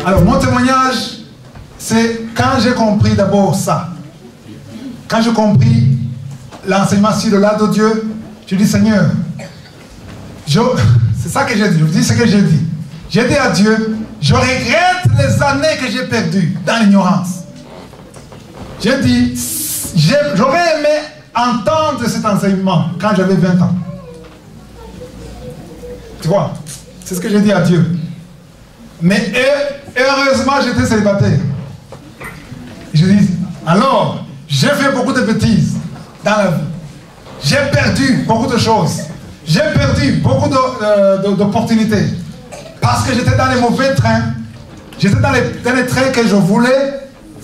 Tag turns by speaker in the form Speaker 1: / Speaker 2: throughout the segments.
Speaker 1: Alors, mon témoignage, c'est quand j'ai compris d'abord ça. Quand j'ai compris l'enseignement sur le lard de Dieu, je dis, Seigneur, c'est ça que j'ai dit. Je vous dis ce que j'ai dit. J'ai dit à Dieu, je regrette les années que j'ai perdues dans l'ignorance. J'ai dit, j'aurais aimé entendre cet enseignement quand j'avais 20 ans. Tu vois, c'est ce que j'ai dit à Dieu. Mais heureusement, j'étais célibataire. Je dis, alors, j'ai fait beaucoup de bêtises dans la vie. J'ai perdu beaucoup de choses. J'ai perdu beaucoup d'opportunités. Parce que j'étais dans les mauvais trains. J'étais dans les trains que je voulais.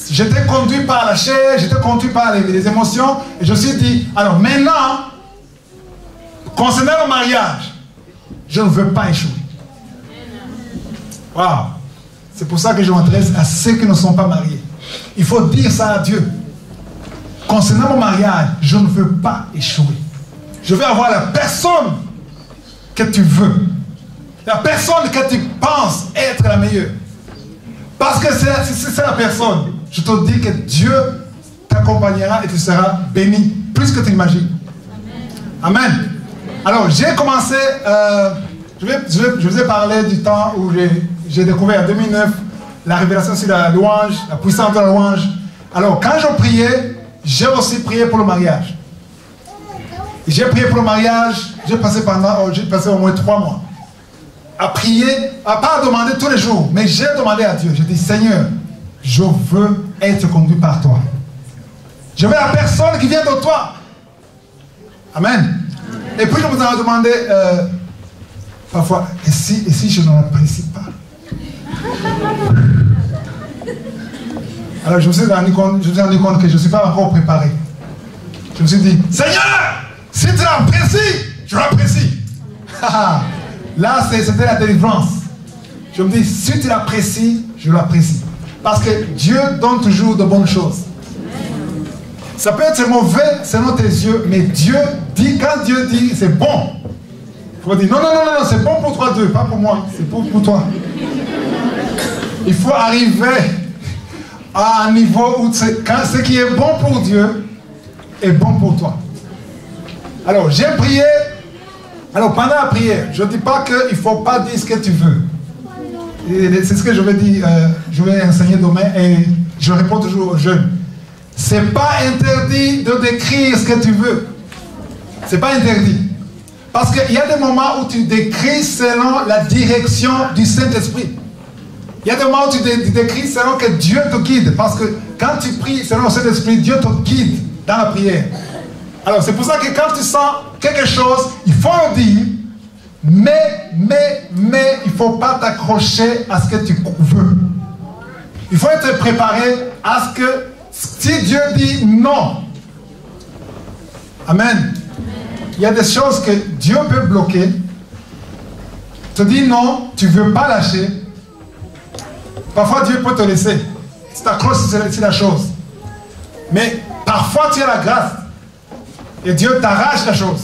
Speaker 1: J'étais conduit par la chair, j'étais conduit par les émotions. Et je me suis dit, alors maintenant, concernant le mariage, je ne veux pas échouer. Waouh! C'est pour ça que je m'adresse à ceux qui ne sont pas mariés. Il faut dire ça à Dieu. Concernant mon mariage, je ne veux pas échouer. Je veux avoir la personne que tu veux. La personne que tu penses être la meilleure. Parce que c'est la personne. Je te dis que Dieu t'accompagnera et tu seras béni plus que tu imagines. Amen. Alors, j'ai commencé, je vous ai parlé du temps où j'ai découvert en 2009 la révélation sur la louange, la puissance de la louange. Alors, quand je priais, j'ai aussi prié pour le mariage. J'ai prié pour le mariage, j'ai passé au moins 3 mois à prier, pas à demander tous les jours, mais j'ai demandé à Dieu. J'ai dit, Seigneur, je veux être conduit par toi. Je veux la personne qui vient de toi. Amen. Et puis je vous ai demandé parfois, et si je ne l'apprécie pas? Alors je me suis rendu compte que je ne suis pas encore préparé. Je me suis dit, Seigneur, si tu l'apprécies, je l'apprécie. Là, c'était la délivrance. Je me dis, si tu l'apprécies, je l'apprécie. Parce que Dieu donne toujours de bonnes choses. Ça peut être mauvais selon tes yeux, mais Dieu dit, quand Dieu dit c'est bon, il faut dire, non, c'est bon pour toi, Dieu, pas pour moi, c'est bon pour toi. Il faut arriver à un niveau où quand ce qui est bon pour Dieu est bon pour toi. Alors, j'ai prié. Alors, pendant la prière, je ne dis pas qu'il ne faut pas dire ce que tu veux. C'est ce que je vais dire, je vais enseigner demain et je réponds toujours aux jeunes. Ce n'est pas interdit de décrire ce que tu veux. Ce n'est pas interdit. Parce qu'il y a des moments où tu décris selon la direction du Saint-Esprit. Il y a des moments où tu décris selon que Dieu te guide. Parce que quand tu pries selon le Saint-Esprit, Dieu te guide dans la prière. Alors c'est pour ça que quand tu sens quelque chose, il faut le dire. Mais il ne faut pas t'accrocher à ce que tu veux. Il faut être préparé à ce que si Dieu dit non. Amen. Il y a des choses que Dieu peut bloquer. Te dit non, tu ne veux pas lâcher. Parfois Dieu peut te laisser. Tu t'accroches sur la chose. Mais parfois tu as la grâce. Et Dieu t'arrache la chose.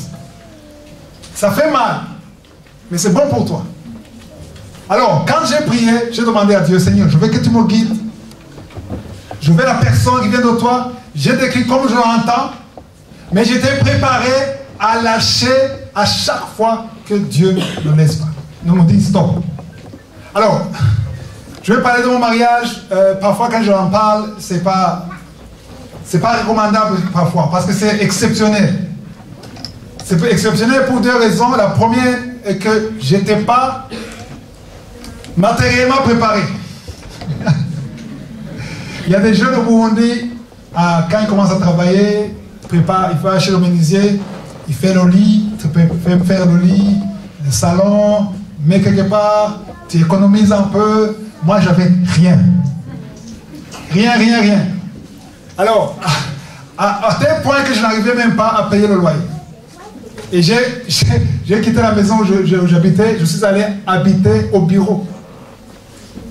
Speaker 1: Ça fait mal. Mais c'est bon pour toi. Alors, quand j'ai prié, j'ai demandé à Dieu, Seigneur, je veux que tu me guides. Je veux la personne qui vient de toi. J'ai décrit comme je l'entends. Mais j'étais préparé à lâcher à chaque fois que Dieu ne laisse pas. Ne me dit stop. Alors, je vais parler de mon mariage. Parfois, quand je en parle, c'est pas recommandable parfois. Parce que c'est exceptionnel. C'est exceptionnel pour 2 raisons. La première est que je n'étais pas matériellement préparé. Il y a des jeunes au Burundi, quand ils commencent à travailler, il faut acheter le menuisier, il fait le lit, tu peux faire le lit, le salon, mais quelque part, tu économises un peu. Moi, j'avais rien. Rien. Alors, à tel point que je n'arrivais même pas à payer le loyer. Et j'ai quitté la maison où j'habitais, je suis allé habiter au bureau.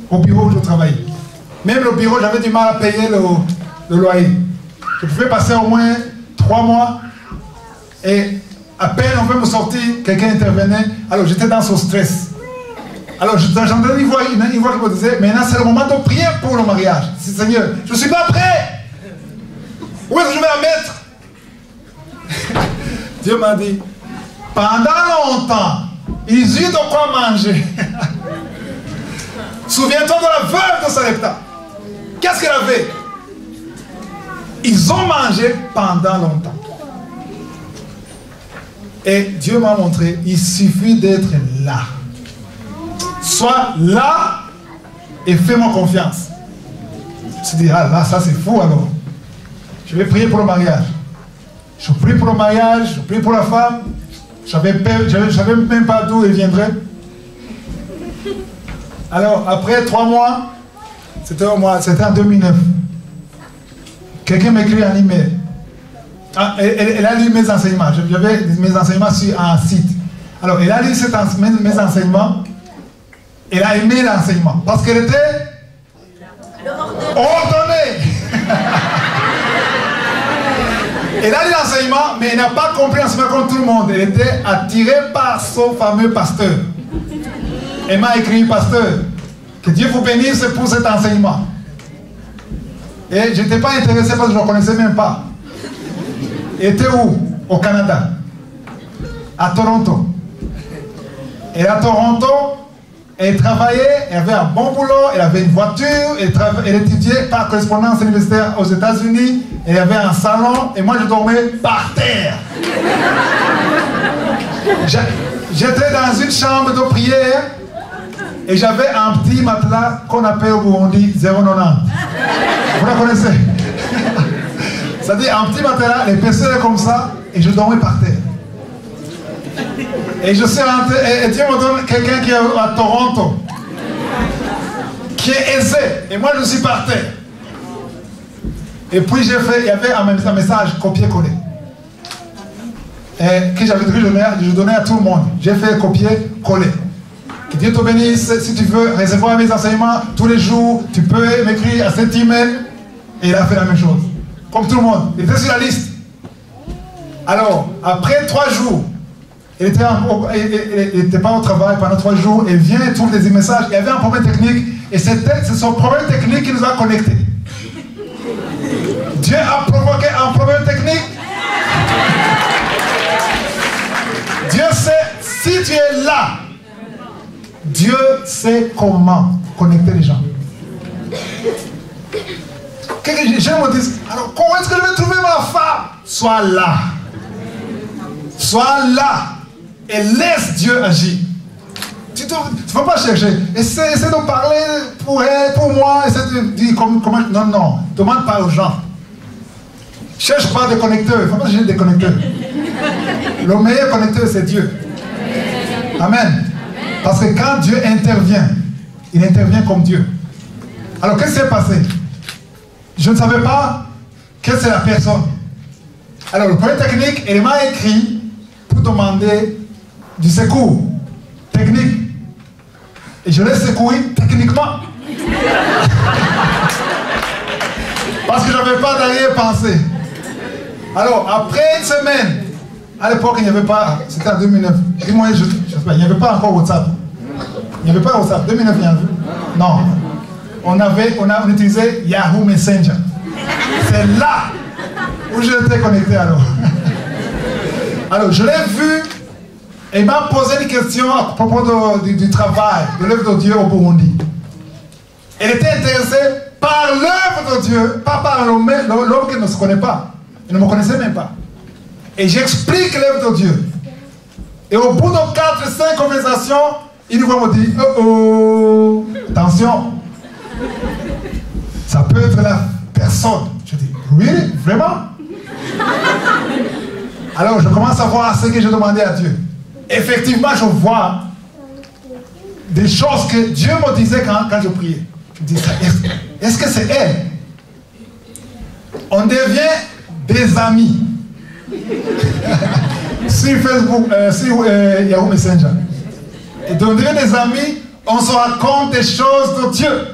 Speaker 1: Au bureau où je travaillais. Même le bureau, j'avais du mal à payer le loyer. Je pouvais passer au moins 3 mois. Et À peine on veut me sortir, quelqu'un intervenait. Alors j'étais dans ce stress. Alors j'entendais une voix qui me disait, maintenant c'est le moment de prier pour le mariage. Seigneur, je ne suis pas prêt. Où est-ce que je vais en mettre? Dieu m'a dit, pendant longtemps, ils eurent de quoi manger. Souviens-toi de la veuve de Sarepta. Qu'est-ce qu'elle avait? Ils ont mangé pendant longtemps. Et Dieu m'a montré, il suffit d'être là. Sois là et fais-moi confiance. Je me suis dit, ah là, ça c'est fou alors. Je vais prier pour le mariage. Je prie pour le mariage, je prie pour la femme. Je ne savais même pas d'où elle viendrait. Alors, après 3 mois, c'était en 2009. Quelqu'un m'écrit un email. Ah, elle a lu mes enseignements. J'avais mes enseignements sur un site. Alors, elle a lu mes enseignements. Elle a aimé l'enseignement. Parce qu'elle était ordonnée. Elle a lu l'enseignement, mais elle n'a pas compris l'enseignement comme tout le monde. Elle était attirée par son fameux pasteur. Elle m'a écrit, pasteur, que Dieu vous bénisse pour cet enseignement. Et je n'étais pas intéressé parce que je ne le connaissais même pas. Elle était où? Au Canada. À Toronto. Et à Toronto, elle travaillait, elle avait un bon boulot, elle avait une voiture, elle étudiait par correspondance universitaire aux États-Unis, elle avait un salon, et moi je dormais par terre. J'étais dans une chambre de prière, et j'avais un petit matelas qu'on appelle au Burundi 090. Vous la connaissez? C'est-à-dire un petit matelas, l'épaisseur est comme ça, et je dormais par terre. Et je suis rentré, et Dieu me donne quelqu'un qui est à Toronto, qui est aisé, et moi je suis par terre. Et puis il y avait un message copier-coller, que j'avais dû donner à tout le monde. J'ai fait copier-coller. Que Dieu te bénisse, si tu veux recevoir mes enseignements tous les jours, tu peux m'écrire à cet email. Et il a fait la même chose. Comme tout le monde. Il était sur la liste. Alors, après 3 jours, il n'était pas au travail pendant 3 jours. Il vient et trouve des messages. Il y avait un problème technique. Et c'est son problème technique qui nous a connectés. Dieu a provoqué un problème technique. Dieu sait, si tu es là, Dieu sait comment connecter les gens. Que les gens me disent, alors comment est-ce que je vais trouver ma femme? Sois là. Sois là. Et laisse Dieu agir. Tu ne vas pas chercher. Essaie de parler pour elle, pour moi. Essaie de dire comment. Non, non. Demande pas aux gens. Cherche pas de connecteurs. Il ne faut pas chercher des connecteurs. Le meilleur connecteur, c'est Dieu. Amen. Parce que quand Dieu intervient, il intervient comme Dieu. Alors, qu'est-ce qui s'est passé? Je ne savais pas quelle c'est la personne. Alors, le problème technique, il m'a écrit pour demander du secours technique. Et je l'ai secoué techniquement. Parce que je n'avais pas d'arrière-pensée. Alors, après une semaine, à l'époque, il n'y avait pas, c'était en 2009. Dis-moi, je sais pas, il n'y avait pas encore WhatsApp. Il n'y avait pas WhatsApp. 2009, il y avait. Non. On utilisait Yahoo Messenger. C'est là où j'étais connecté alors. Alors, je l'ai vu et il m'a posé une question à propos du travail, de l'œuvre de Dieu au Burundi. Elle était intéressée par l'œuvre de Dieu, pas par l'homme qui ne se connaît pas. Il ne me connaissait même pas. Et j'explique l'œuvre de Dieu. Et au bout de 4-5 conversations, il me dit, oh, attention, ça peut être la personne. Je dis, oui, vraiment? Alors je commence à voir ce que j'ai demandé à Dieu. Effectivement, je vois des choses que Dieu me disait quand je priais. Je dis, est-ce que c'est elle? On devient des amis. Sur Facebook, sur Yahoo Messenger. Et de devenir des amis, on se raconte des choses de Dieu.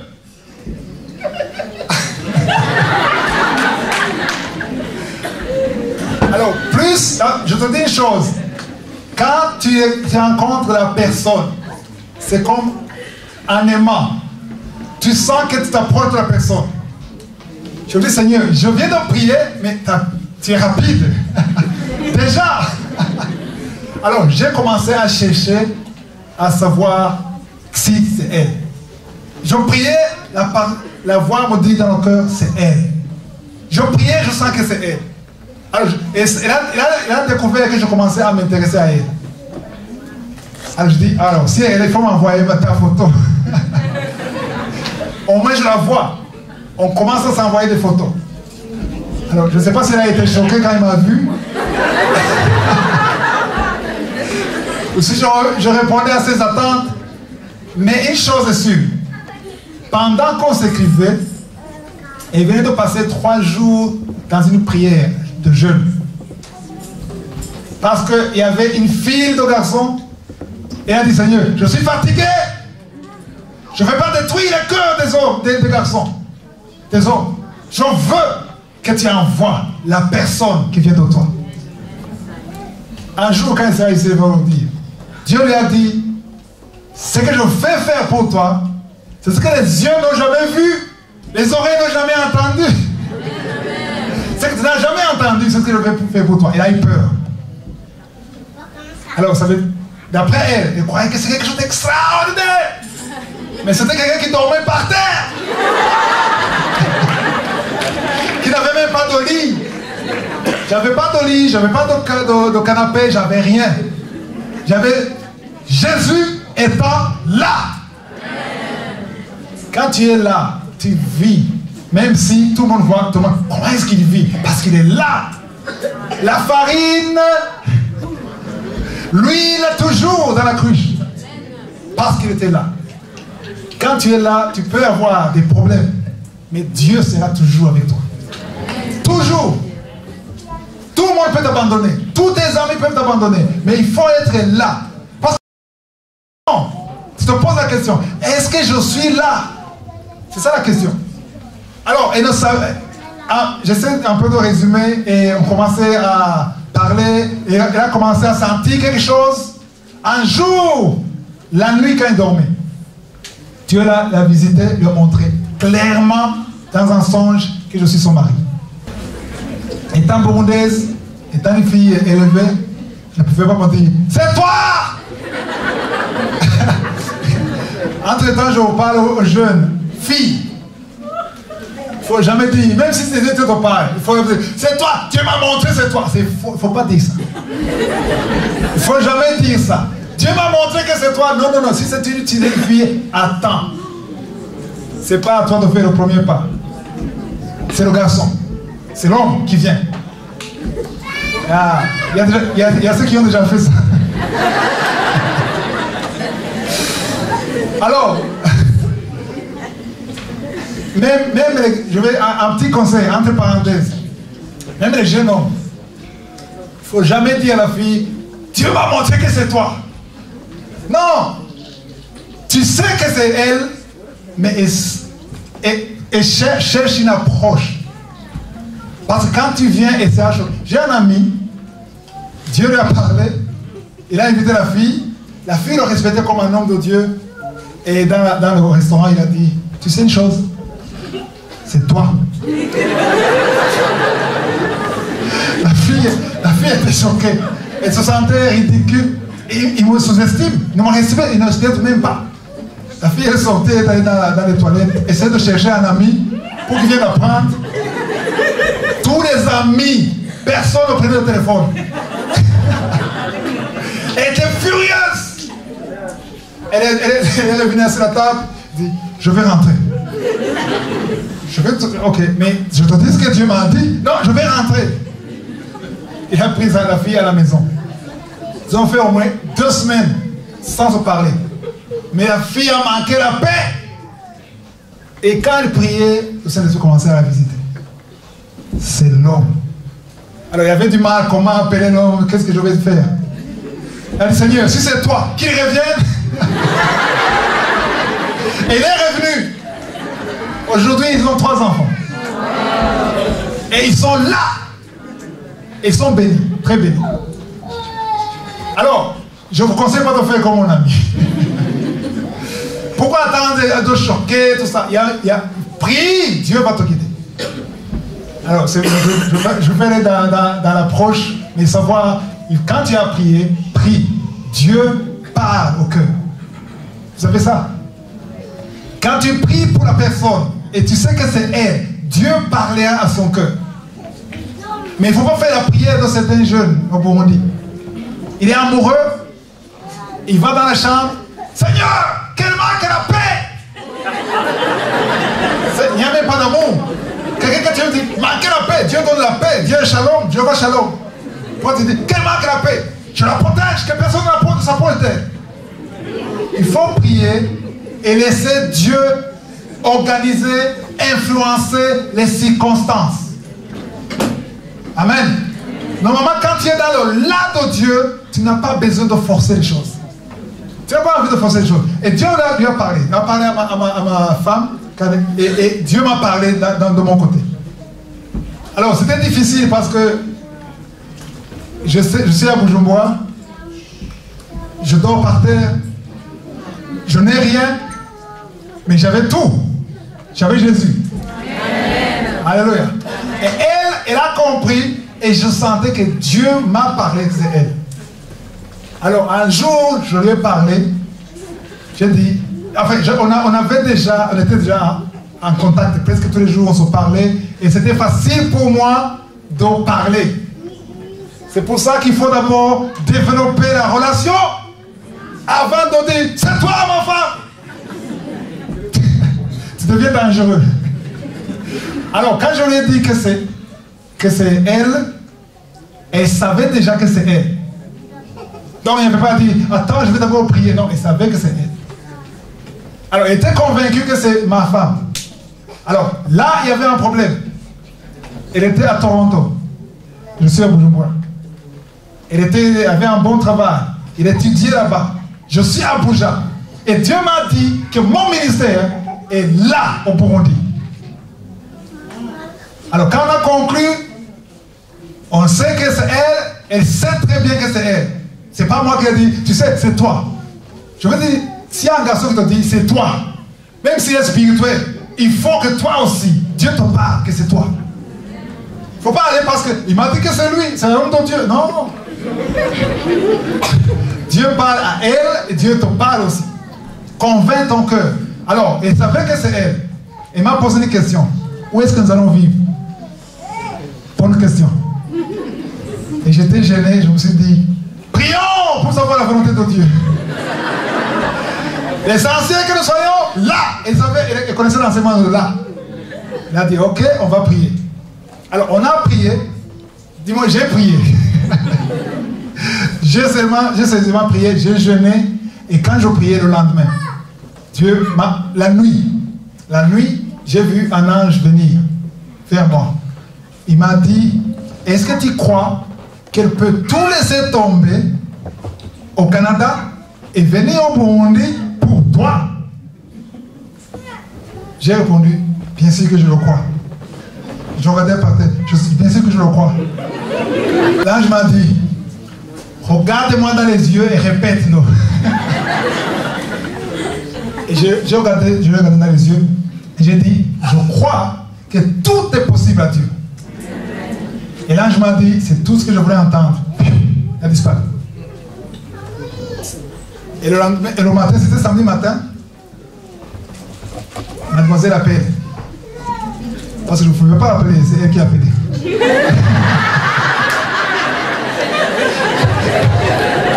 Speaker 1: Alors, plus, je te dis une chose. Quand tu rencontres la personne, c'est comme un aimant. Tu sens que tu t'approches de la personne. Je dis, Seigneur, je viens de prier, mais tu es rapide. Déjà. Alors, j'ai commencé à chercher, à savoir si c'est elle. Je priais, la voix me dit dans le cœur, c'est elle. Je priais, je sens que c'est elle. Alors, elle a découvert que je commençais à m'intéresser à elle. Alors, je dis, alors, si elle, il faut m'envoyer ta photo. Au moins, je la vois. On commence à s'envoyer des photos. Alors, je ne sais pas si elle a été choquée quand elle m'a vu. Ou si je répondais à ses attentes. Mais une chose est sûre. Pendant qu'on s'écrivait, elle venait de passer 3 jours dans une prière de jeûne. Parce qu'il y avait une file de garçons. Et elle a dit, Seigneur, je suis fatigué. Je ne vais pas détruire le cœur des hommes, des garçons, des hommes. Je veux que tu envoies la personne qui vient de toi. Un jour, quand il sera ici, il va nous dire, Dieu lui a dit, ce que je vais faire pour toi, c'est ce que les yeux n'ont jamais vu, les oreilles n'ont jamais entendu. Ce que tu n'as jamais entendu, c'est ce que je vais faire pour toi. Il a eu peur. Alors, d'après elle croyait que c'est quelque chose d'extraordinaire. Mais c'était quelqu'un qui dormait par terre. Qui n'avait même pas de lit. J'avais pas de lit, j'avais pas de canapé, j'avais rien. J'avais Jésus étant là. Quand tu es là, tu vis. Même si tout le monde voit, comment est-ce qu'il vit? Parce qu'il est là. La farine, l'huile toujours dans la cruche. Parce qu'il était là. Quand tu es là, tu peux avoir des problèmes. Mais Dieu sera toujours avec toi. Toujours. Tout le monde peut t'abandonner. Tous tes amis peuvent t'abandonner. Mais il faut être là. Parce que non, tu te poses la question. Est-ce que je suis là? C'est ça la question. Alors, elle ne savait. J'essaie un peu de résumer. Et on commençait à parler. Et elle a commencé à sentir quelque chose. Un jour, la nuit quand elle dormait, Dieu l'a visité, lui a montré clairement dans un songe que je suis son mari. Étant burundaise, étant une fille élevée, je ne pouvais pas me dire, c'est toi! Entre-temps, je parle aux jeunes filles. Il ne faut jamais dire, même si c'est ton père, il faut dire, c'est toi, Dieu m'a montré, c'est toi. Il ne faut pas dire ça. Il ne faut jamais dire ça. Dieu m'a montré que c'est toi. Non, non, non. Si c'est une fille, attends. C'est pas à toi de faire le premier pas. C'est le garçon. C'est l'homme qui vient. Il y a ceux qui ont déjà fait ça. Alors, je vais un petit conseil, entre parenthèses. Même les jeunes hommes, il ne faut jamais dire à la fille, Dieu m'a montré que c'est toi. Non, tu sais que c'est elle, mais elle cherche une approche. Parce que quand tu viens et c'est la chose. J'ai un ami, Dieu lui a parlé, il a invité la fille le respectait comme un homme de Dieu, et dans le restaurant, il a dit, tu sais une chose, c'est toi. La fille était choquée, elle se sentait ridicule. Il me sous-estime, il ne me respecte, il ne respecte même pas. La fille, elle sortait, elle allait dans les toilettes, essayait de chercher un ami pour qu'il vienne la prendre. Tous les amis, personne ne prenait le téléphone. Elle était furieuse. Elle est venue sur la table, elle dit, je vais rentrer. Ok, mais je te dis ce que Dieu m'a dit. Non, je vais rentrer. Il a pris la fille à la maison. Ils ont fait au moins 2 semaines sans se parler. Mais la fille a manqué la paix. Et quand elle priait, le Saint-Esprit commençait à la visiter. C'est l'homme. Alors il y avait du mal, comment appeler l'homme, qu'est-ce que je vais faire? Elle a dit, Seigneur, si c'est toi, qu'il revienne. Et il est revenu. Aujourd'hui, ils ont 3 enfants. Et ils sont là. Ils sont bénis, très bénis. Alors, je ne vous conseille pas de faire comme mon ami. Pourquoi attendre de choquer, tout ça? Prie, Dieu va te guider. Alors, je vais aller dans l'approche, mais savoir, quand tu as prié, prie. Dieu parle au cœur. Vous savez ça? Quand tu pries pour la personne, et tu sais que c'est elle, Dieu parlera à son cœur. Mais il ne faut pas faire la prière de certains jeunes au Burundi. Il est amoureux, il va dans la chambre, Seigneur, qu'elle marque la paix. Il n'y a même pas d'amour. Quelqu'un qui te dit, marquez la paix, Dieu donne la paix, Dieu est shalom, Dieu va shalom. Toi tu dis, qu'elle marque la paix, je la protège, que personne ne la porte de sa poche d'elle. Il faut prier et laisser Dieu organiser, influencer les circonstances. Amen. Normalement, quand tu es dans le là de Dieu, tu n'as pas besoin de forcer les choses. Tu n'as pas envie de forcer les choses. Et Dieu lui a parlé. Il a parlé à ma femme. Et Dieu m'a parlé de mon côté. Alors, c'était difficile parce que je suis à Bujumbura. Je dors par terre. Je n'ai rien. Mais j'avais tout. J'avais Jésus. Amen. Alléluia. Et elle a compris. Et je sentais que Dieu m'a parlé de elle. Alors, un jour, je lui ai parlé. J'ai dit, enfin, on était déjà en contact presque tous les jours, on se parlait. Et c'était facile pour moi de parler. C'est pour ça qu'il faut d'abord développer la relation avant de dire, c'est toi ma femme. Tu deviens dangereux. Alors, quand je lui ai dit que c'est elle savait déjà que c'est elle. Donc, elle ne peut pas dire, attends, je vais d'abord prier. Non, elle savait que c'est elle. Alors, elle était convaincue que c'est ma femme. Alors, là, il y avait un problème. Elle était à Toronto. Je suis à Bujumbura. Elle avait un bon travail. Elle étudiait là-bas. Je suis à Abuja. Et Dieu m'a dit que mon ministère est là, au Burundi. Alors, quand on a conclu, on sait que c'est elle sait très bien que c'est elle. C'est pas moi qui ai dit, tu sais, c'est toi. Je veux dire, s'il y a un garçon qui te dit, c'est toi, même s'il est spirituel, il faut que toi aussi, Dieu te parle que c'est toi. Il ne faut pas aller parce qu'il m'a dit que c'est lui, c'est l'homme de Dieu. Non. Dieu parle à elle et Dieu te parle aussi. Convainc ton cœur. Alors, elle savait que c'est elle. Elle m'a posé une question. Où est-ce que nous allons vivre? Bonne question. Et j'étais gêné, je me suis dit, prions pour savoir la volonté de Dieu. L'essentiel que nous soyons là. Elle connaissait l'enseignement de là. Elle a dit, ok, on va prier. Alors, on a prié. Dis-moi, j'ai prié. J'ai seulement prié, j'ai jeûné. Et quand je priais le lendemain, la nuit, j'ai vu un ange venir vers moi. Il m'a dit, est-ce que tu crois qu'elle peut tout laisser tomber au Canada et venir au Burundi pour toi? J'ai répondu, bien sûr que je le crois. Je regardais par terre, je suis bien sûr que je le crois. L'ange m'a dit, regarde-moi dans les yeux et répète-le. Et je regardais dans les yeux et j'ai dit, je crois que tout est possible à Dieu. Et l'ange m'a dit, c'est tout ce que je voulais entendre. Il a disparu. Et le matin, c'était samedi matin, mademoiselle appelle. Parce que je ne pouvais pas appeler, c'est elle qui a appelé.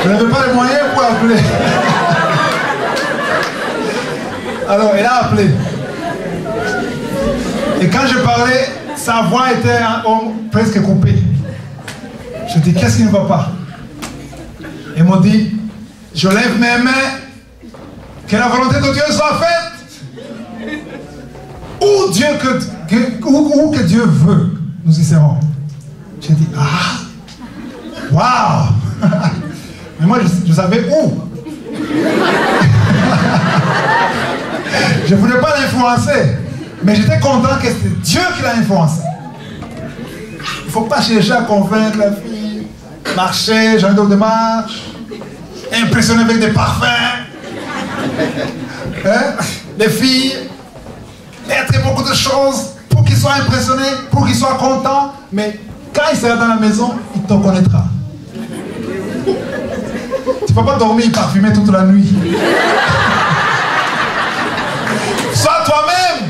Speaker 1: Je n'avais pas les moyens pour appeler. Alors, elle a appelé. Et quand je parlais, sa voix était presque coupée. Je dis, qu'est-ce qui ne va pas? Elle m'a dit, je lève mes mains, que la volonté de Dieu soit faite. Où que Dieu veut, nous y serons. J'ai dit, waouh. Mais moi, je savais où. Je ne voulais pas l'influencer. Mais j'étais content que c'était Dieu qui l'a influencé. Il ne faut pas chercher à convaincre la fille, marcher, changer de démarche. impressionner avec des parfums, hein? Des filles, mettre beaucoup de choses pour qu'ils soient impressionnés, pour qu'ils soient contents. Mais quand il sera dans la maison, il te connaîtra. Tu ne peux pas dormir parfumé toute la nuit. Sois toi-même.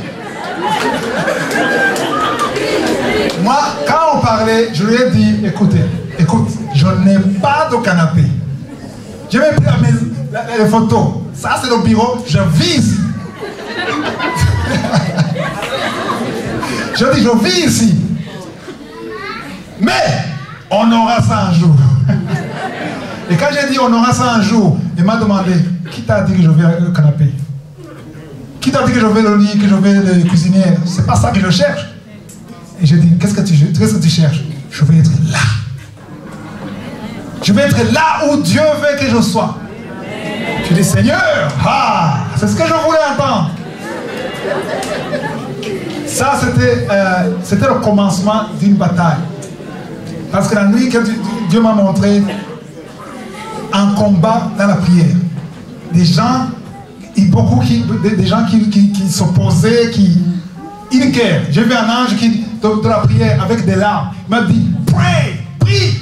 Speaker 1: Moi, quand on parlait, je lui ai dit, écoute, je n'ai pas de canapé. J'ai même pris les photos. Ça, c'est le bureau, je vis ici. Je dis, je vis ici. Mais, on aura ça un jour. Et quand j'ai dit, on aura ça un jour, il m'a demandé, qui t'a dit que je veux le canapé? Qui t'a dit que je veux le lit, que je veux le cuisinier? C'est pas ça que je cherche. Et j'ai dit, qu'est-ce que tu cherches? Je veux être là. Je veux être là où Dieu veut que je sois. Je dis, Seigneur, c'est ce que je voulais entendre. Ça, c'était le commencement d'une bataille. Parce que la nuit que Dieu m'a montré un combat dans la prière. Des gens, des gens qui s'opposaient, une guerre. J'ai vu un ange de la prière avec des larmes. Il m'a dit, prie.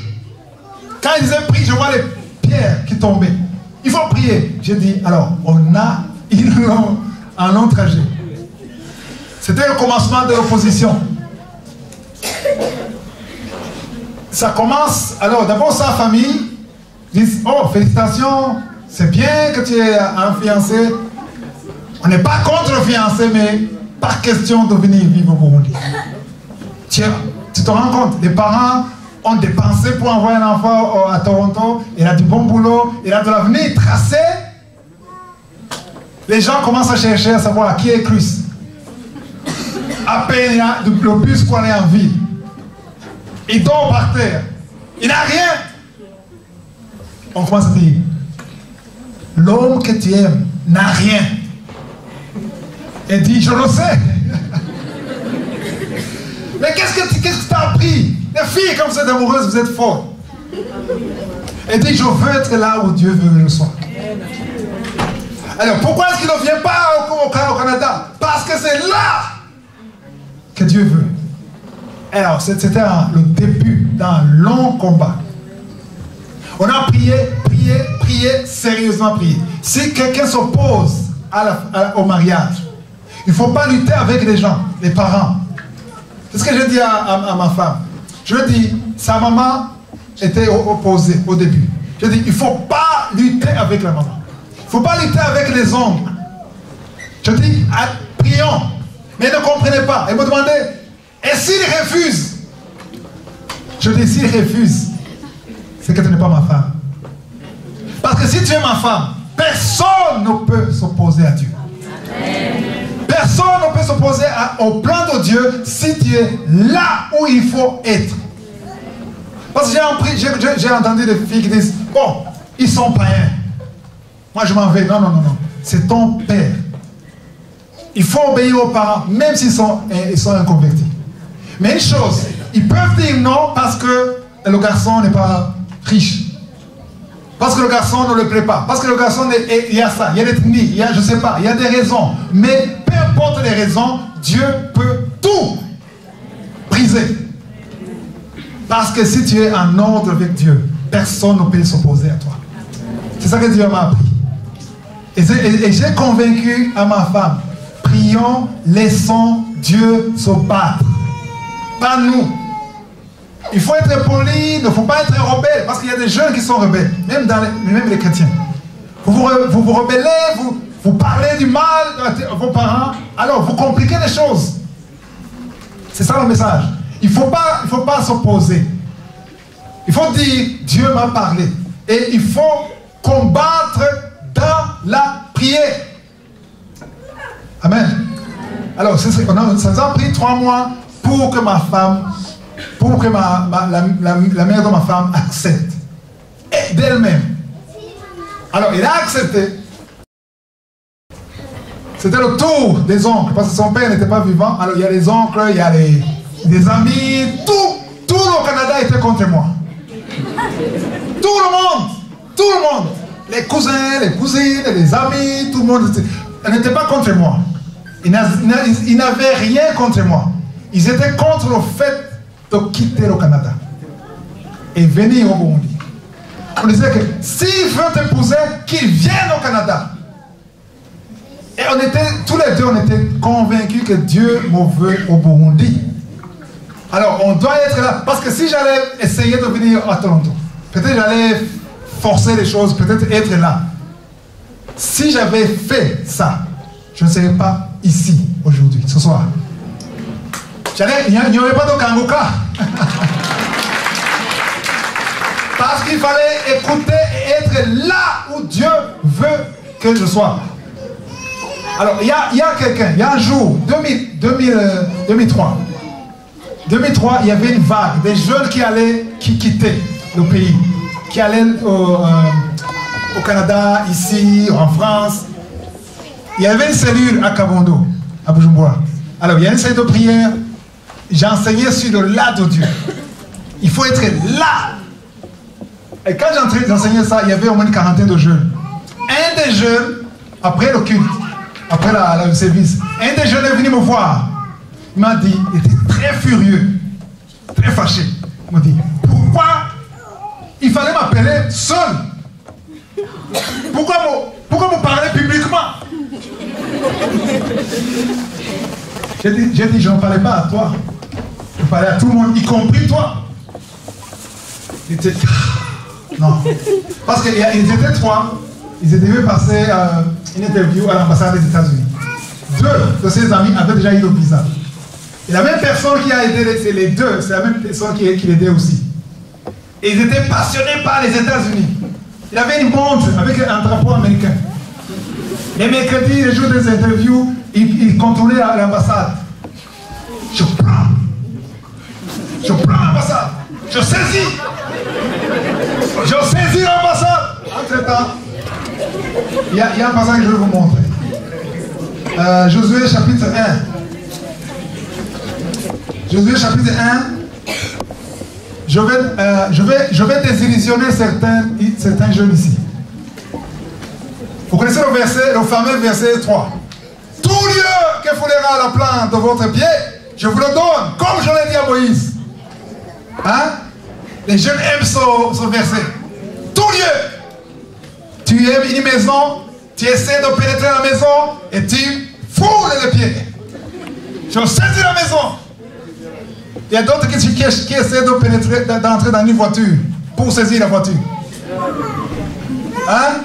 Speaker 1: Quand il disait prie, je vois les pierres qui tombaient. Il faut prier. J'ai dit, alors, on a un long trajet. C'était le commencement de l'opposition. Ça commence, alors d'abord sa famille dit, oh, félicitations, c'est bien que tu aies un fiancé. On n'est pas contre le fiancé, mais pas question de venir vivre au Burundi. Tu te rends compte, les parents ont dépensé pour envoyer un enfant à Toronto, il a du bon boulot, il a de l'avenir tracé. Les gens commencent à chercher à savoir qui est Chris. À peine il y a le bus qu'on est en ville. Il dort par terre. Il n'a rien. On commence à dire, l'homme que tu aimes n'a rien. Et dit, je le sais. Mais qu'est-ce que tu as appris? Les filles, comme vous êtes amoureuses, vous êtes fortes. Et dit, je veux être là où Dieu veut que je sois. Alors, pourquoi est-ce qu'il ne vient pas au Canada? Parce que c'est là que Dieu veut. Alors, c'était le début d'un long combat. On a prié, sérieusement prié. Si quelqu'un s'oppose au mariage, il ne faut pas lutter avec les gens, les parents. C'est ce que je dis à ma femme. Je lui dis, sa maman était opposée au début. Je dis, il ne faut pas lutter avec la maman. Il ne faut pas lutter avec les oncles. Je dis, prions. Mais elle ne comprenait pas. Elle me demandait, et s'il refuse? Je dis, s'il refuse, c'est que tu n'es pas ma femme. Parce que si tu es ma femme, personne ne peut s'opposer à Dieu. Personne ne peut s'opposer au plan de Dieu si tu es là où il faut être. Parce que j'ai entendu des filles qui disent, bon, ils sont païens. Moi je m'en vais. Non. C'est ton père. Il faut obéir aux parents, même s'ils sont inconvertis. Mais une chose, ils peuvent dire non parce que le garçon n'est pas riche. Parce que le garçon ne le plaît pas. Parce que le garçon, il y a ça, il y a l'ethnie, il y a, je ne sais pas, il y a des raisons. Mais peu importe les raisons, Dieu peut tout briser. Parce que si tu es en ordre avec Dieu, personne ne peut s'opposer à toi. C'est ça que Dieu m'a appris. Et j'ai convaincu à ma femme, prions, laissons Dieu se battre. Pas nous. Il faut être poli, il ne faut pas être rebelle, parce qu'il y a des jeunes qui sont rebelles, même les chrétiens. Vous vous rebellez, vous parlez du mal à vos parents, alors vous compliquez les choses. C'est ça le message. Il ne faut pas s'opposer. Il faut dire, Dieu m'a parlé. Et il faut combattre dans la prière. Amen. Alors, ça nous a pris 3 mois pour que ma femme, pour que la mère de ma femme accepte. Et d'elle-même. Alors, il a accepté. C'était le tour des oncles, parce que son père n'était pas vivant. Alors, il y a les oncles, il y a des amis, tout le Canada était contre moi. Tout le monde. les cousins, les cousines, les amis, tout le monde n'était pas contre moi. Ils n'avaient rien contre moi. Ils étaient contre le fait de quitter le Canada et venir au Burundi. On disait que s'il veut t'épouser, qu'il vienne au Canada. Et tous les deux, on était convaincus que Dieu me veut au Burundi. Alors, on doit être là. Parce que si j'allais essayer de venir à Toronto, peut-être j'allais forcer les choses, peut-être être là. Si j'avais fait ça, je ne serais pas ici aujourd'hui, ce soir. Il n'y aurait pas de Kangoka. Parce qu'il fallait écouter et être là où Dieu veut que je sois. Alors, il y a quelqu'un, il y a un jour, 2003. 2003, il y avait une vague des jeunes qui quittaient le pays, qui allaient au Canada, ici, en France. Il y avait une cellule à Kabondo, à Bujumbura. Alors, il y a une cellule de prière. J'enseignais sur le là de Dieu. Il faut être là. Et quand j'enseignais ça, il y avait au moins une quarantaine de jeunes. Un des jeunes, après le culte, après le service, un des jeunes est venu me voir. Il m'a dit, il était très furieux, très fâché. Il m'a dit, pourquoi il fallait m'appeler seul? Pourquoi me parler publiquement? J'ai dit, je ne parlais pas à toi. Je parlais à tout le monde, y compris toi. Il était... Non. Parce qu'ils étaient trois. Ils devaient passer une interview à l'ambassade des États-Unis. Deux de ses amis avaient déjà eu le visa. Et la même personne qui a aidé, c'est les deux, c'est la même personne qui l'aidait aussi. Et ils étaient passionnés par les États-Unis. Il avait une montre avec un drapeau américain. Les mercredis, les jours des interviews, il contrôlait l'ambassade. Je prends l'ambassade. Je saisis l'ambassade. Entre-temps, il y a un passage que je vais vous montrer. Josué chapitre 1. Josué chapitre 1. Je vais désillusionner certains jeunes ici. Vous connaissez le fameux verset 3. Tout lieu que foulera la plante de votre pied, je vous le donne, comme je l'ai dit à Moïse. Hein? Les jeunes aiment ce verset. Tout lieu. Tu aimes une maison, tu essaies de pénétrer la maison et tu foules les pieds. Je saisis la maison. Il y a d'autres qui essaient de pénétrer, d'entrer dans une voiture pour saisir la voiture. Hein?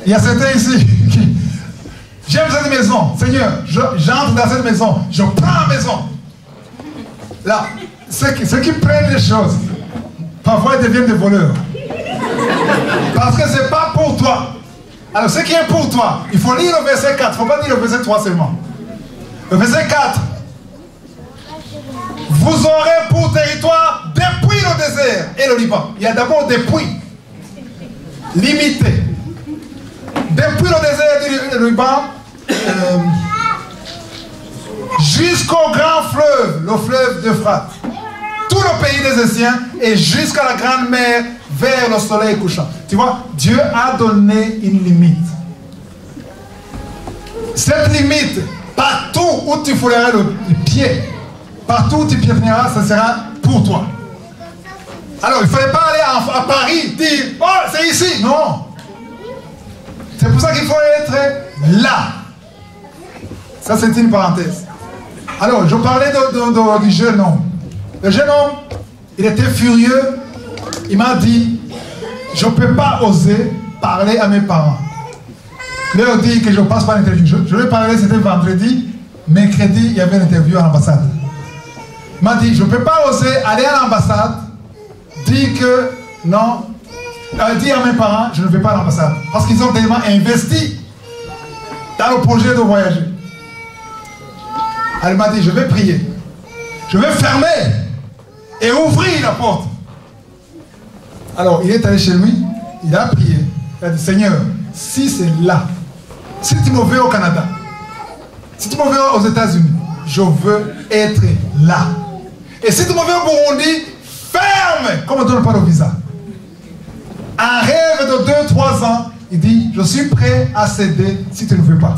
Speaker 1: Il y a certains ici qui... J'aime cette maison. Seigneur, j'entre dans cette maison. Je prends la maison. Là, ceux qui prennent les choses, parfois ils deviennent des voleurs. Parce que ce n'est pas pour toi. Alors, ce qui est pour toi, il faut lire le verset 4. Il ne faut pas lire le verset 3 seulement. Le verset 4. Vous aurez pour territoire depuis le désert et le Liban. Il y a d'abord depuis. Limité. Depuis le désert du Liban jusqu'au grand fleuve, le fleuve d'Euphrate. Tout le pays des Essiens et jusqu'à la grande mer vers le soleil couchant. Tu vois, Dieu a donné une limite. Cette limite, partout où tu fouleras le pied, partout où tu piétineras, ce sera pour toi. Alors, il ne fallait pas aller à Paris, dire, oh, c'est ici. Non. C'est pour ça qu'il faut être là. Ça, c'est une parenthèse. Alors, je parlais du jeune homme. Le jeune homme, il était furieux. Il m'a dit, je ne peux pas oser parler à mes parents. Leur dire que je ne passe pas l'interview. Je lui ai parlé, c'était vendredi. Mercredi, il y avait l'interview à l'ambassade. Il m'a dit, je ne peux pas oser aller à l'ambassade, dire que non, dire à mes parents, je ne vais pas à l'ambassade. Parce qu'ils ont tellement investi dans le projet de voyager. Elle m'a dit, je vais prier. Je vais fermer et ouvrir la porte. Alors, il est allé chez lui, il a prié. Il a dit, Seigneur, si c'est là, si tu me veux au Canada, si tu me veux aux États-Unis, je veux être là. Et si tu me veux au Burundi, ferme, comme on ne donne pas le visa. Un rêve de 2-3 ans, il dit, je suis prêt à céder si tu ne veux pas.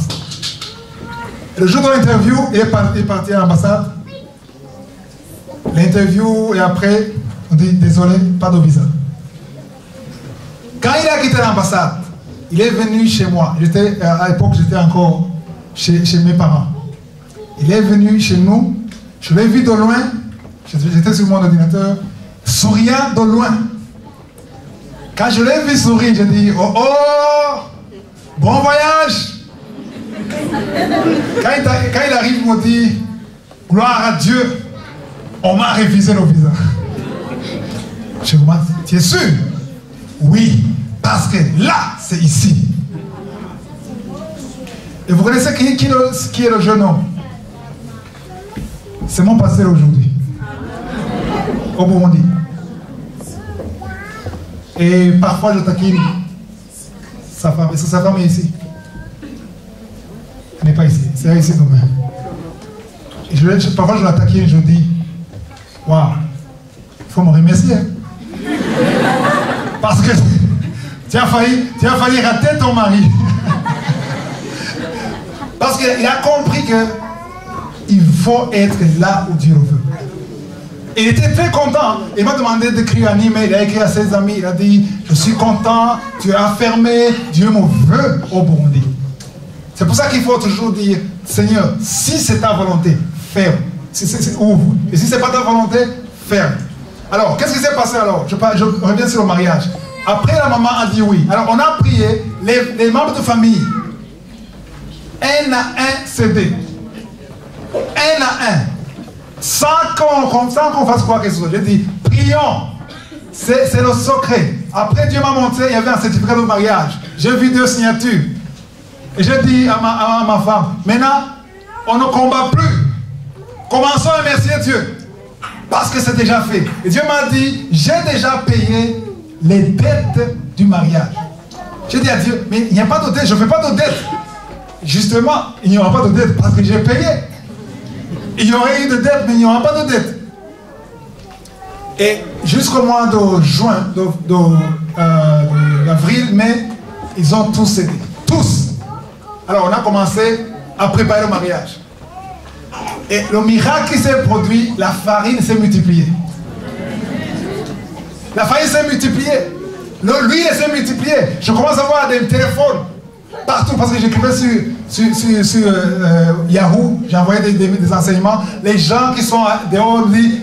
Speaker 1: Le jour de l'interview, il est parti à l'ambassade. L'interview et après, on dit, désolé, pas de visa. Quand il a quitté l'ambassade, il est venu chez moi. À l'époque, j'étais encore chez mes parents. Il est venu chez nous. Je l'ai vu de loin. J'étais sur mon ordinateur, souriant de loin. Quand je l'ai vu sourire, j'ai dit, oh oh, bon voyage. Quand il arrive, il me dit, gloire à Dieu, on m'a révisé le visa. Je commence, tu es sûr? Oui, parce que là, c'est ici. Et vous connaissez qui est le jeune homme? C'est mon pasteur aujourd'hui, au Burundi. Et parfois je taquine sa femme. Est-ce que sa femme est ici? Elle n'est pas ici, c'est ici demain. Et parfois je la taquine et je dis, waouh, il faut me remercier. Hein? Parce que tu as failli rater ton mari. Parce qu'il a compris qu'il faut être là où Dieu le veut. Il était très content. Il m'a demandé d'écrire un email. Il a écrit à ses amis. Il a dit, je suis content, tu es affermé, Dieu me veut au Burundi. C'est pour ça qu'il faut toujours dire, Seigneur, si c'est ta volonté, ferme. Ouvre. Et si ce n'est pas ta volonté, ferme. Alors, qu'est-ce qui s'est passé alors? Je reviens sur le mariage. Après, la maman a dit oui. Alors, on a prié, les membres de famille, un à un cédé. Un à un. Sans qu'on fasse quoi que ce soit. J'ai dit, prions. C'est le secret. Après, Dieu m'a montré, il y avait un certificat de mariage. J'ai vu 2 signatures. Et j'ai dit à ma femme, maintenant, on ne combat plus. Commençons à remercier Dieu. Parce que c'est déjà fait. Et Dieu m'a dit, j'ai déjà payé les dettes du mariage. J'ai dit à Dieu, mais il n'y a pas de dette, je ne fais pas de dette. Justement, il n'y aura pas de dette parce que j'ai payé. Il y aurait eu de dette, mais il n'y aura pas de dette. Et jusqu'au mois de juin, d'avril, mai, ils ont tous cédé. Tous. Alors on a commencé à préparer le mariage. Et le miracle qui s'est produit, la farine s'est multipliée. La farine s'est multipliée. L'huile s'est multipliée. Je commence à voir des téléphones partout parce que j'écrivais sur Yahoo, j'ai envoyé des enseignements. Les gens qui sont dehors disent,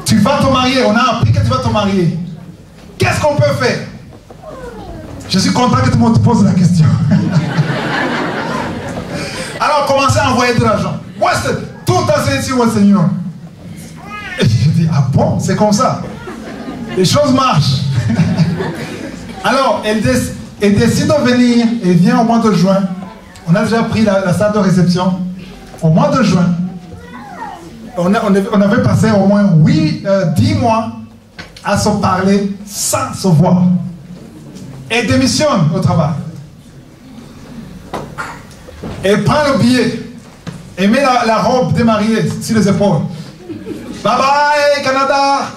Speaker 1: tu vas te marier, on a appris que tu vas te marier. Qu'est-ce qu'on peut faire? Je suis content que tout le monde te pose la question. Alors commencez à envoyer de l'argent. Tout enseigné sur Western Union. Et je dis, ah bon, c'est comme ça. Les choses marchent. Alors, elle décide de venir, elle vient au mois de juin. On a déjà pris la salle de réception. Au mois de juin, on avait passé au moins 10 mois à se parler sans se voir. Elle démissionne au travail. Elle prend le billet. Elle met la robe démariée sur les épaules. Bye bye, Canada.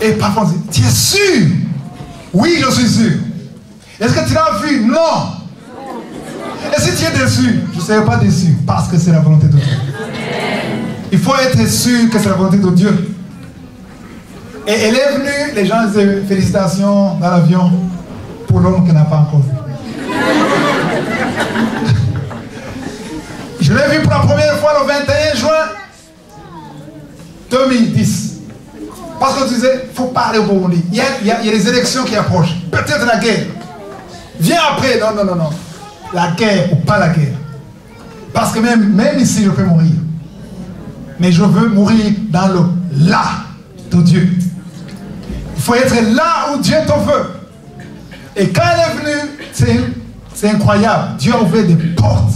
Speaker 1: Et parfois on dit, tu es sûr? Oui, je suis sûr. Est-ce que tu l'as vu? Non. Et si tu es déçu? Je ne serai pas déçu parce que c'est la volonté de Dieu. Il faut être sûr que c'est la volonté de Dieu. Et elle est venue, les gens disaient félicitations dans l'avion pour l'homme qu'elle n'a pas encore vu. Je l'ai vu pour la première fois le 21 juin 2010. Parce que tu disais, il faut parler au Burundi. Il y a les élections qui approchent. Peut-être la guerre. Viens après. Non. La guerre ou pas la guerre. Parce que même ici, je peux mourir. Mais je veux mourir dans le là de Dieu. Il faut être là où Dieu te veut. Et quand elle est venue, c'est incroyable. Dieu a ouvert des portes.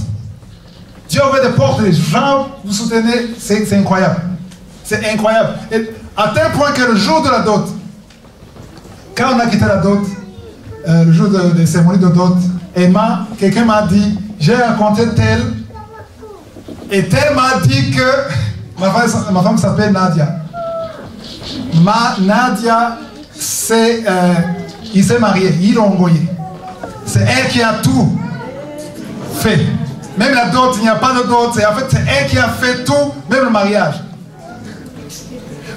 Speaker 1: Dieu a ouvert des portes. Les gens vous soutenez, c'est incroyable. C'est incroyable. Et à tel point que le jour de la dot, quand on a quitté la dot, le jour des cérémonies de dot, quelqu'un m'a dit, j'ai rencontré tel, et tel m'a dit que ma femme s'appelle Nadia. Nadia il s'est marié, il l'a envoyé. C'est elle qui a tout fait. Même la dot, il n'y a pas de dot. En fait, c'est elle qui a fait tout, même le mariage.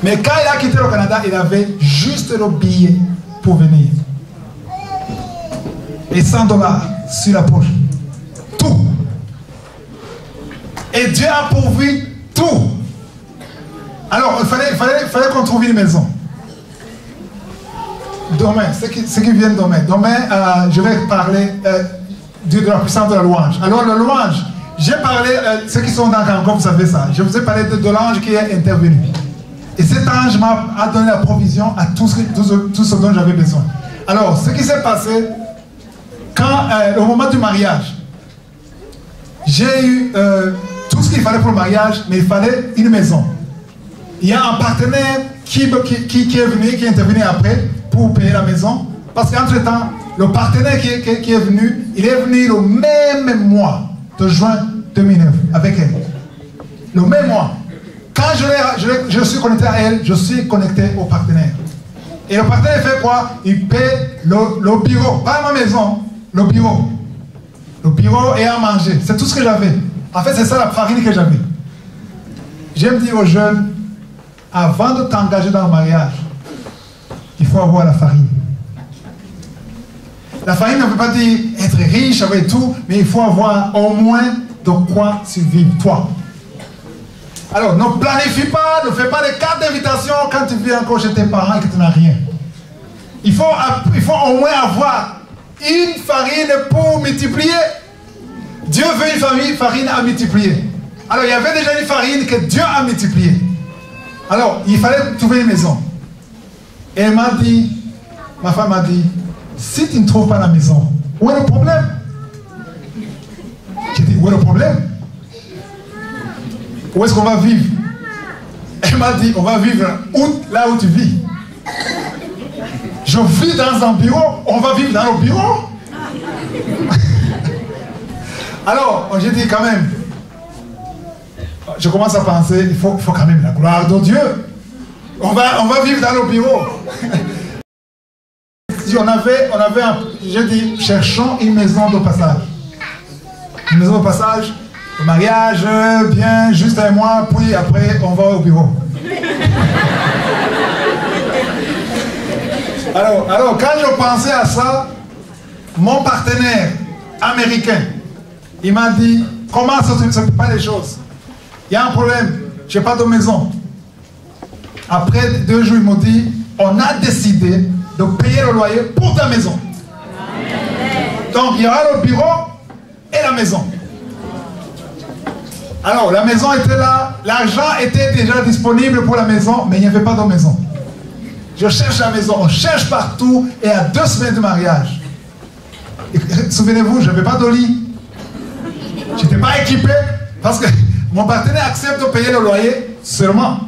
Speaker 1: Mais quand il a quitté le Canada, il avait juste le billet pour venir. Et 100 $ sur la poche. Tout. Et Dieu a pourvu tout. Alors, il fallait qu'on trouve une maison. Demain, ceux qui viennent demain, je vais parler de la puissance de la louange. Alors, la louange, j'ai parlé, ceux qui sont dans Cancun, vous savez ça, je vous ai parlé de l'ange qui est intervenu. Et cet ange m'a donné la provision à tout ce dont j'avais besoin. Alors, ce qui s'est passé, au moment du mariage, j'ai eu tout ce qu'il fallait pour le mariage, mais il fallait une maison. Il y a un partenaire qui est venu, qui est intervenu après pour payer la maison. Parce qu'entre-temps, le partenaire qui est venu, il est venu le même mois de juin 2009 avec elle. Le même mois. Quand je suis connecté à elle, je suis connecté au partenaire. Et le partenaire fait quoi? Il paie le bureau, pas ma maison, le bureau. Le bureau et à manger. C'est tout ce que j'avais. En fait, c'est ça la farine que j'avais. J'aime dire aux jeunes, avant de t'engager dans le mariage, il faut avoir la farine. La farine ne veut pas dire être riche avec tout, mais il faut avoir au moins de quoi survivre, toi. Alors, ne planifie pas, ne fais pas des cartes d'invitation quand tu vis encore chez tes parents et que tu n'as rien. Il faut au moins avoir une farine pour multiplier. Dieu veut une farine à multiplier. Alors, il y avait déjà une farine que Dieu a multipliée. Alors, il fallait trouver une maison. Et elle m'a dit, ma femme m'a dit, si tu ne trouves pas la maison, où est le problème? J'ai dit, où est le problème? Où est-ce qu'on va vivre? Elle m'a dit, on va vivre là où tu vis. Je vis dans un bureau, on va vivre dans le bureau. Alors, j'ai dit quand même, je commence à penser, il faut quand même la gloire de Dieu. On va vivre dans le bureau. J'ai dit, cherchons une maison de passage. Une maison de passage, le mariage, bien, juste un mois, puis après, on va au bureau. Alors, quand je pensais à ça, mon partenaire américain, il m'a dit, comment ça ne se fait pas les choses? Il y a un problème, je n'ai pas de maison. Après 2 jours, il m'a dit, on a décidé de payer le loyer pour ta maison. Donc, il y aura le bureau et la maison. Alors, la maison était là, l'argent était déjà disponible pour la maison, mais il n'y avait pas de maison. Je cherche la maison, on cherche partout, et à 2 semaines de mariage. Souvenez-vous, je n'avais pas de lit. Je n'étais pas équipé, parce que mon partenaire accepte de payer le loyer seulement.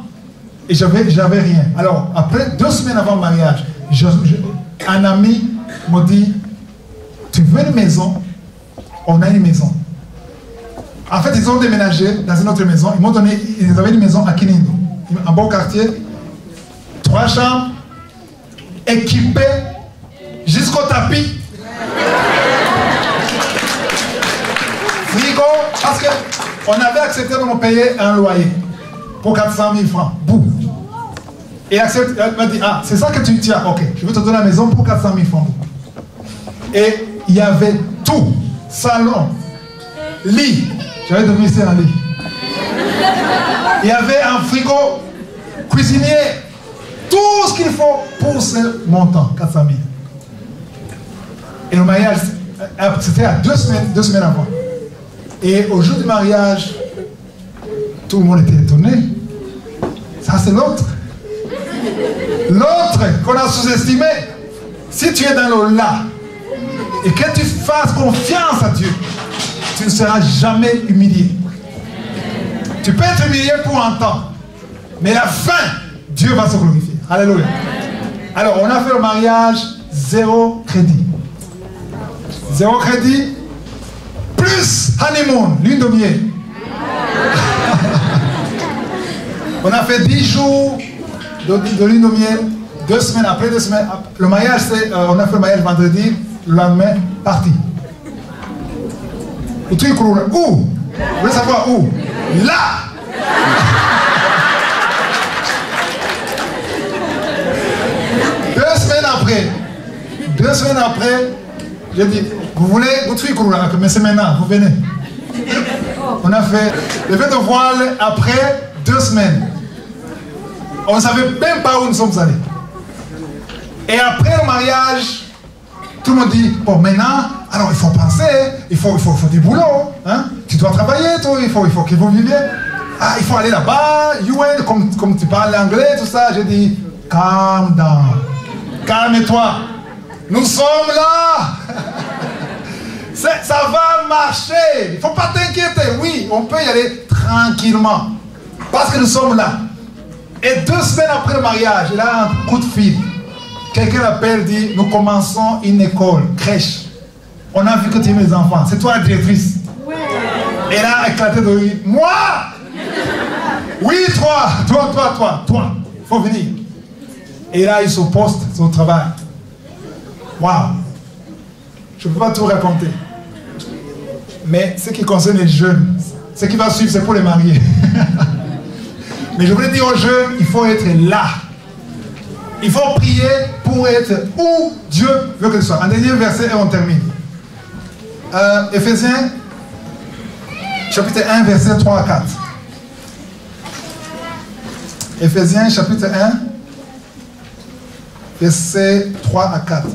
Speaker 1: Et je n'avais rien. Alors, après 2 semaines avant le mariage, un ami m'a dit, tu veux une maison? On a une maison. En fait, ils ont déménagé dans une autre maison. Ils avaient une maison à Kinindo, un beau quartier, 3 chambres, équipées jusqu'au tapis. Frigo, parce qu'on avait accepté de nous payer un loyer pour 400 000 francs. Boum. Et elle m'a dit, ah, c'est ça que tu tiens. Ok, je vais te donner la maison pour 400 000 francs. Et il y avait tout. Salon, lit. J'avais dormi ici en lit. Il y avait un frigo, cuisinier, tout ce qu'il faut pour ce montant, 400 000. Et le mariage, c'était à 2 semaines avant. Et au jour du mariage, tout le monde était étonné. Ça, c'est l'autre. L'autre qu'on a sous-estimé. Si tu es dans le là, et que tu fasses confiance à Dieu, tu ne seras jamais humilié. Tu peux être humilié pour un temps, mais la fin, Dieu va se glorifier. Alléluia. Alors, on a fait le mariage, 0 crédit. 0 crédit, plus honeymoon, lune de miel. On a fait 10 jours de lune de miel, 2 semaines après, 2 semaines après, le mariage, on a fait le mariage vendredi, le lendemain, parti. Où? Vous voulez savoir où? Là! Deux semaines après, j'ai dit, vous voulez, mais c'est maintenant, vous venez. On a fait le fête de voile après 2 semaines. On ne savait même pas où nous sommes allés. Et après le mariage, tout le monde dit, bon maintenant, alors il faut penser, il faut du boulot. Hein? Tu dois travailler, toi, il faut que vous viviez. Ah, il faut aller là-bas, UN, comme tu parles anglais, tout ça. J'ai dit, calme down. Calme-toi. Nous sommes là. Ça va marcher. Il ne faut pas t'inquiéter. Oui, on peut y aller tranquillement. Parce que nous sommes là. Et 2 semaines après le mariage, il a un coup de fil. Quelqu'un l'appelle, dit, nous commençons une école, crèche. On a vu que tu es mes enfants. C'est toi la directrice. Ouais. Et là, a éclaté de rire. Moi? Oui, toi. Il faut venir. Et là, il se poste son travail. Waouh. Je ne peux pas tout raconter. Mais ce qui concerne les jeunes, ce qui va suivre, c'est pour les mariés. Mais je voulais dire aux jeunes, il faut être là. Il faut prier pour être où Dieu veut que ce soit. Un dernier verset et on termine. Éphésiens, chapitre 1, verset 3 à 4. Éphésiens, chapitre 1, verset 3 à 4.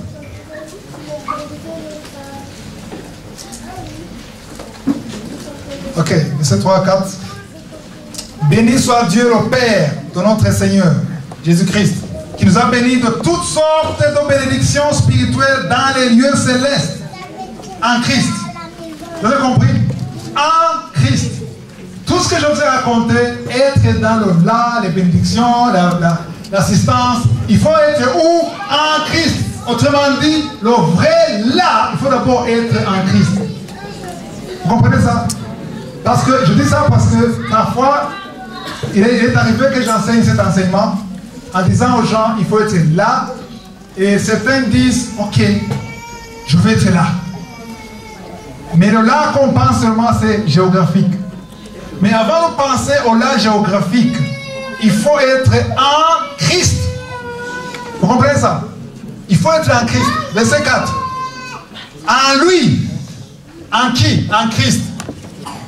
Speaker 1: Ok, verset 3 à 4. Béni soit Dieu le Père de notre Seigneur Jésus-Christ, qui nous a bénis de toutes sortes de bénédictions spirituelles dans les lieux célestes, en Christ. Vous avez compris? En Christ. Tout ce que je vous ai raconté, être dans le là, les bénédictions, l'assistance, il faut être où? En Christ. Autrement dit, le vrai là, il faut d'abord être en Christ. Vous comprenez ça? Parce que, je dis ça parce que parfois, il est arrivé que j'enseigne cet enseignement en disant aux gens, il faut être là. Et certains disent, ok, je vais être là. Mais le là qu'on pense seulement, c'est géographique. Mais avant de penser au là géographique, il faut être en Christ. Vous comprenez ça? Il faut être en Christ. Verset 4. En lui. En qui? En Christ.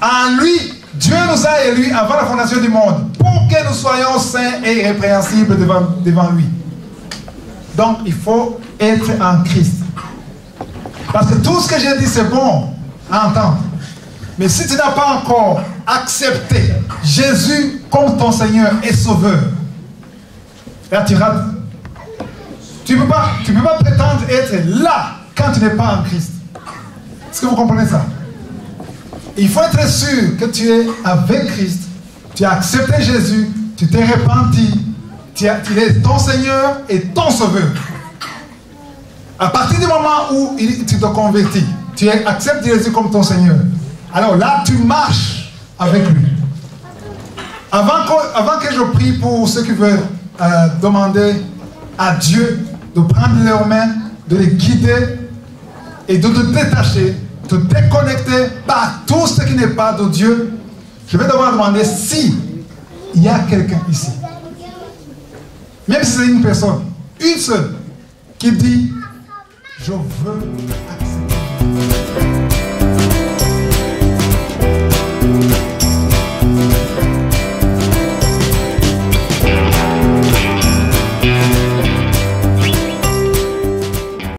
Speaker 1: En lui, Dieu nous a élus avant la fondation du monde pour que nous soyons saints et irrépréhensibles devant lui. Donc, il faut être en Christ. Parce que tout ce que j'ai dit, c'est bon à entendre. Mais si tu n'as pas encore accepté Jésus comme ton Seigneur et Sauveur, là, tu rates. Tu ne peux pas prétendre être là quand tu n'es pas en Christ. Est-ce que vous comprenez ça? Il faut être sûr que tu es avec Christ, tu as accepté Jésus, tu t'es repenti, tu es ton Seigneur et ton Sauveur. À partir du moment où tu te convertis, tu acceptes Jésus comme ton Seigneur, alors là tu marches avec lui. Avant que je prie pour ceux qui veulent demander à Dieu de prendre leurs mains, de les guider et de te détacher, te déconnecter par tout ce qui n'est pas de Dieu, je vais devoir demander si il y a quelqu'un ici, même si c'est une personne, une seule, qui dit je veux